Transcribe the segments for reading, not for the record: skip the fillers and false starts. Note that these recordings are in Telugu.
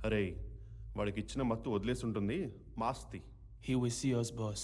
అరే వాడికి ఇచ్చిన మత్తు వదిలేసి ఉంటుంది Masti. He will see us, boss.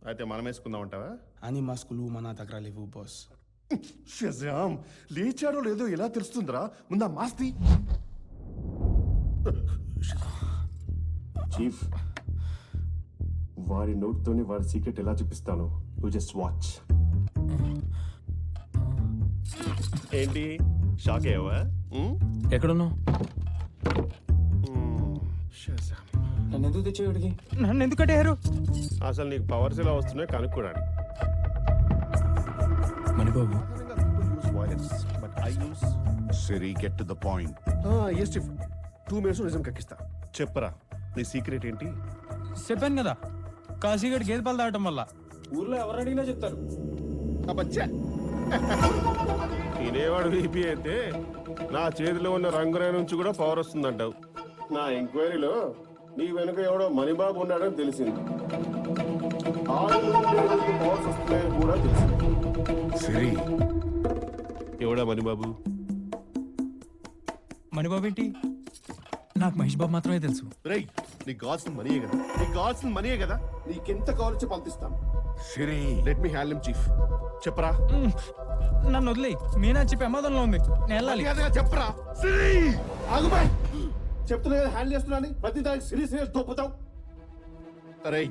అయితే మనం వేసుకుందాం అంటావా? అని మాస్కులు మన దగ్గర లేవు, బాస్. షజామ్ లేచాడో లేదో ఎలా తెలుస్తుందిరా? ముందా మాస్తి. చీఫ్, వాడి నోట్తోనే వాడి సీక్రెట్ ఎలా చూపిస్తాను. You just watch. ఏంటి షాక్ అయ్యావా? ఎక్కడున్నావు? షజామ్ నన్ను ఎందుకు తెచ్చేవాడికి? నన్ను ఎందుకు కట్టారు? అసలు నీకు పవర్స్ ఎలా వస్తున్నాయో కనుక్కోడానికి. Manibabu, Siri, get to the point. Yes chief, 2 minutes నిజం కక్కిస్తా. చెప్పరా నీ సీక్రెట్ ఏంటి? చెప్పాను కదా, కాశీగడ్ గేదె పాలు తాగటం వల్ల. ఊర్లో ఎవరు అడిగినా చెప్తారు. తినేవాడు వీపీ అయితే నా చేతిలో ఉన్న రంగురాయి నుంచి కూడా పవర్ వస్తుందంటావు. నా ఎంక్వైరీలో నీ వెనుక ఎవడో మణిబాబు ఉన్నాడని తెలిసింది. పవర్స్ వస్తున్నాయని కూడా తెలిసింది. Siri, ఎవడా మణిబాబు? మణిబాబు ఏంటి? నాకు మహేష్ బాబు మాత్రమే తెలుసు. రై, నీకు కావాల్సిన మనీయే కదా, నీకు కావాల్సిన మనీయే కదా, నీకెంత కావాలో పంపిస్తాను. Siri. Let me handle chief. చెప్పరా. నన్ను వదిలే, మీనాచి ప్రమాదంలో ఉంది, నేను వెళ్ళాలి. చెప్పరా. ఆగుబాయ్, చెప్తున్నా కదా హ్యాండిల్ చేస్తున్నాను. ప్రతి దానికి సీరియస్ తోపుతావు. అరే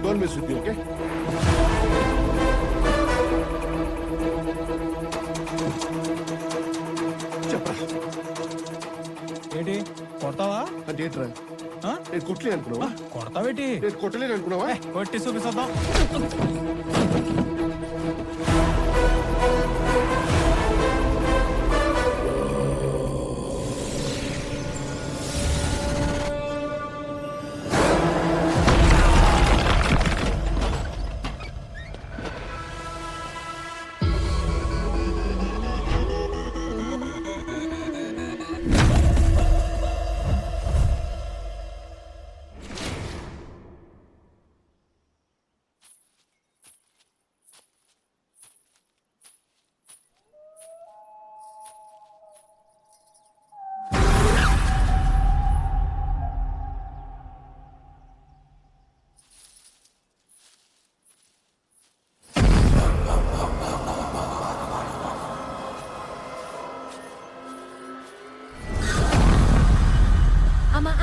Don't mess with me, okay? చెప్పరా. ఏంటి కొడతావా? అంటే ఏంట్రా? ఆ? నేను కొట్టలే అనుకున్నావా? కొడతావేటి? నేను కొట్టలేను అనుకున్నావా? కొట్టి చూపిస్తాం.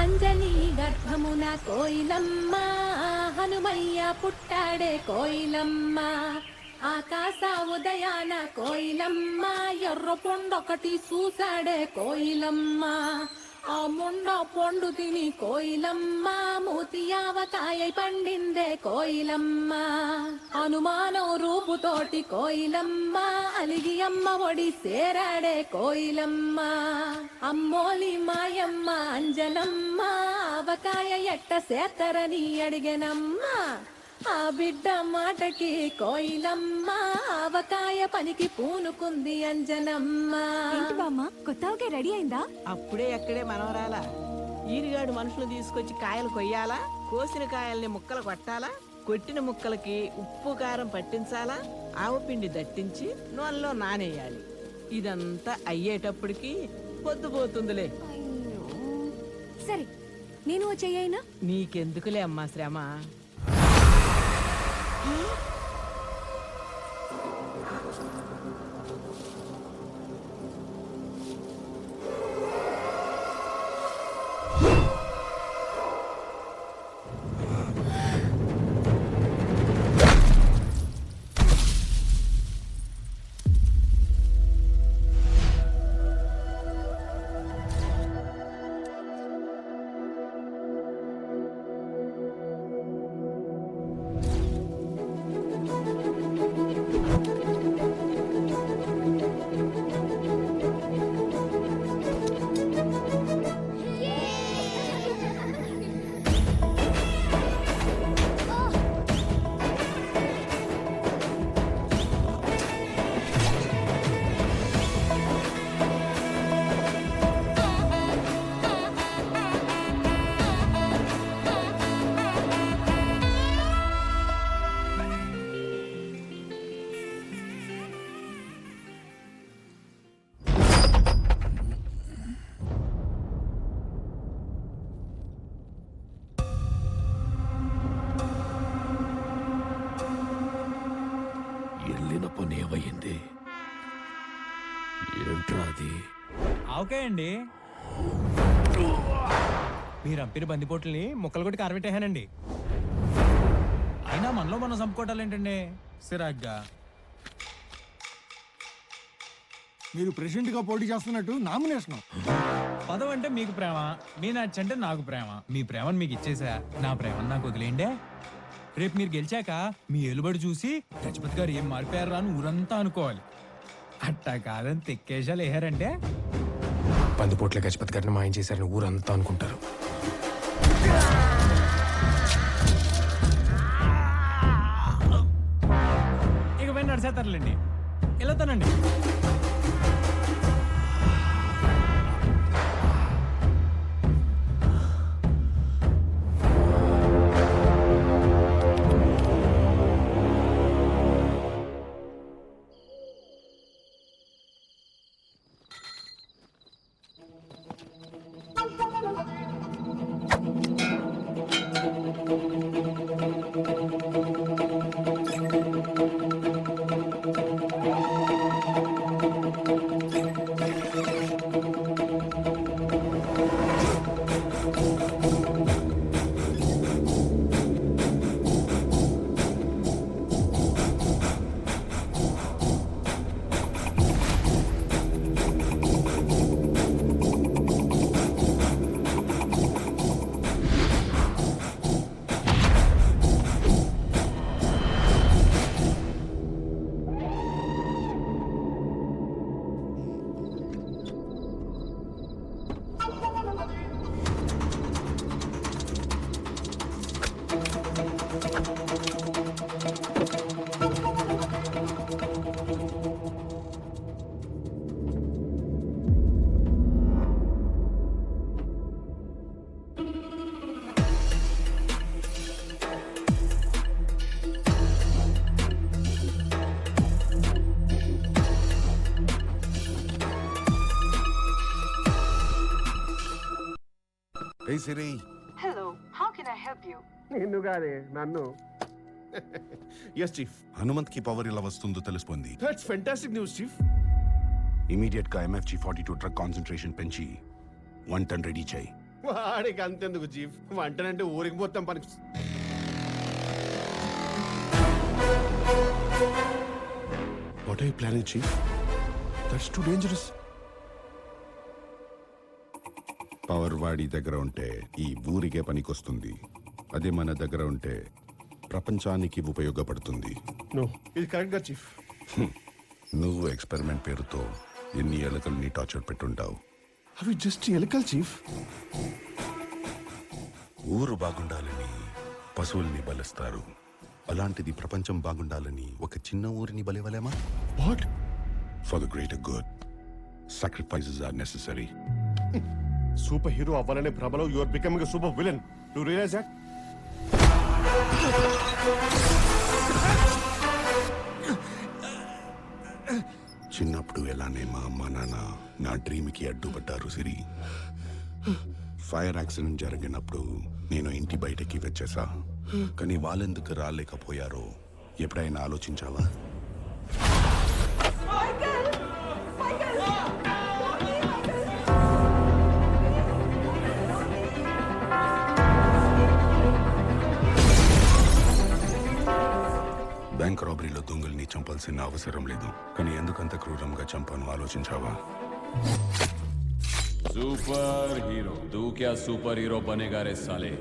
అంజనీ గర్భమున కోయిలమ్మ, హనుమయ్య పుట్టాడే కోయిలమ్మ. ఆకాశ ఉదయాన కోయిలమ్మ, ఎర్ర పొండొకటి చూసాడే కోయిలమ్మ. ఆ ముండ పొండు తిని కోయిలమ్మ, మూతియావకాయ పండిందే కోయిలమ్మ. అనుమానం రూపుతోటి కోయిలమ్మ, అలిగి అమ్మ ఒడి సేరాడే కోయిలమ్మ. అమ్మోలి మాయమ్మ అంజనమ్మ, ఆవకాయ ఎట్ట సేతరని అడిగెనమ్మ. ఆ బిడ్డ మాటకి కోయిలమ్మ, ఆవకాయ పనికి పూనుకుంది అంజనమ్మ. ఏంటి బామ్మ, కొత్తగా రెడీ అయిందా? అప్పుడే ఎక్కడే మనవరాలా. ఈరిగాడు మనుషులు తీసుకొచ్చి కాయలు కొయ్యాలా, కోసిన కాయల్ని ముక్కలు కొట్టాలా, కొట్టిన ముక్కలకి ఉప్పు కారం పట్టించాలా, ఆవపిండి దట్టించి నూనెలో నానేయాలి. ఇదంతా అయ్యేటప్పటికి పొద్దుపోతుందిలే. సరే, నేను చెయ్యైనా? నీకెందుకులే అమ్మా శ్రమ. ఆవకాయండి. మీరు అంపిన బందిపోట్లని ముక్కలు కొట్టి కారబెట్టేహానండి. అయినా మనలో మనం చంపుకోవటాలు ఏంటండి సిరాగ్గా. మీరు ప్రెసిడెంట్ గా పోటీ చేస్తున్నట్టు నామినేషన్. పదవి అంటే మీకు ప్రేమ, మీ నచ్చ అంటే నాకు ప్రేమ. మీ ప్రేమను మీకు ఇచ్చేసా, నా ప్రేమను నాకు వదిలేయండి. రేపు మీరు గెలిచాక మీ ఎలుబడి చూసి గజపతి గారు ఏం మారిపోయారా అని ఊరంతా అనుకోవాలి. అట్టా కాదని తెక్కేశాలు వేసారంటే బందిపోట్ల గజపతి గారిని మాయం చేశారని ఊరంతా అనుకుంటారు. ఇక పోయి నడిచేస్తారులేండి. వెళ్తానండి. Hey Siri. Hello, how can I help you? నిన్ను కాదే నన్ను. Yes chief. హనుమంత్ కి పవర్ ఇలా వస్తుందో తెలిసిపోయింది. That's fantastic news chief. Immediate గా MFG-42 డ్రగ్ కాన్సంట్రేషన్ పెంచి 1 ton రెడీ చేయి. వాడికి అంతెందుకు చీఫ్, వంటనంటే ఊరికి మొత్తం పని. What are you planning chief? That's too dangerous. Power వాడి దగ్గర ఉంటే ఈ ఊరికే పనికొస్తుంది. అదే మన దగ్గర ఉంటే ప్రపంచానికి ఉపయోగపడుతుంది. నో, ఇది కరెక్ట్ గా చీఫ్. నువ్వు ఎక్స్పెరిమెంట్ పేరుతో ఎన్ని ఎలుకల్ని టార్చర్ పెట్టుంటావు. అవి జస్ట్ ఎలకల్ చీఫ్. ఊరు బాగుండాలని పశువుల్ని బలిస్తారు. అలాంటిది ప్రపంచం బాగుండాలని ఒక చిన్న ఊరిని బలివలేమా? What? For the greater good sacrifices are necessary. Super hero అవ్వాలనే భ్రమలో you are becoming a super villain. Do realize that? చిన్నప్పుడు ఎలానే మా అమ్మ నాన్న నా డ్రీమ్కి అడ్డుపడ్డారు సిరి. ఫైర్ యాక్సిడెంట్ జరిగినప్పుడు నేను ఇంటి బయటకి వచ్చేసా. కానీ వాళ్ళెందుకు రాలేకపోయారో ఎప్పుడైనా ఆలోచించావా? బ్యాంక్ రాబరీలో దొంగల్ని చంపాల్సిన అవసరం లేదు. కానీ ఎందుకంత క్రూరంగా చంపాను ఆలోచించావా? सुपर हीरो तू क्या सुपर हीरो बनेगा रे साले?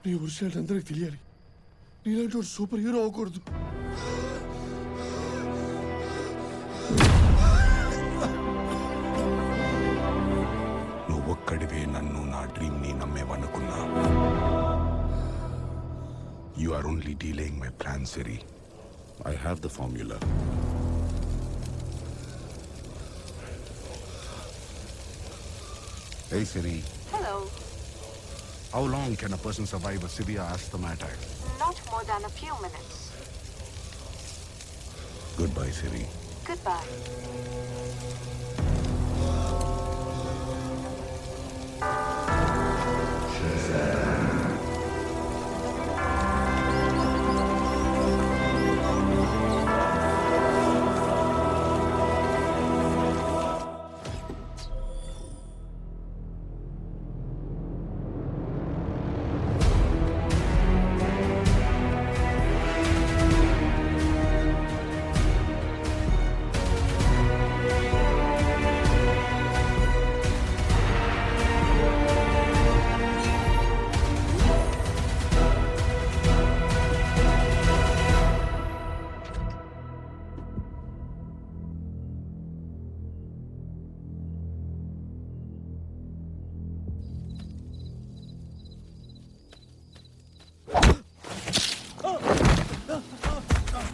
నీ ఒరిజినల్ అందరికి తెలియాలి. నీలాంటి ఒక సూపర్ హీరో అవ్వకూడదు. నువ్వొక్కడివే నన్ను నా డ్రీమ్ ని నమ్మేవనుకున్నా. You are only delaying my plan, Siri. I have the formula. Hey, Siri. Hello. How long can a person survive a severe asthma attack? Not more than a few minutes. Goodbye, Siri. Goodbye.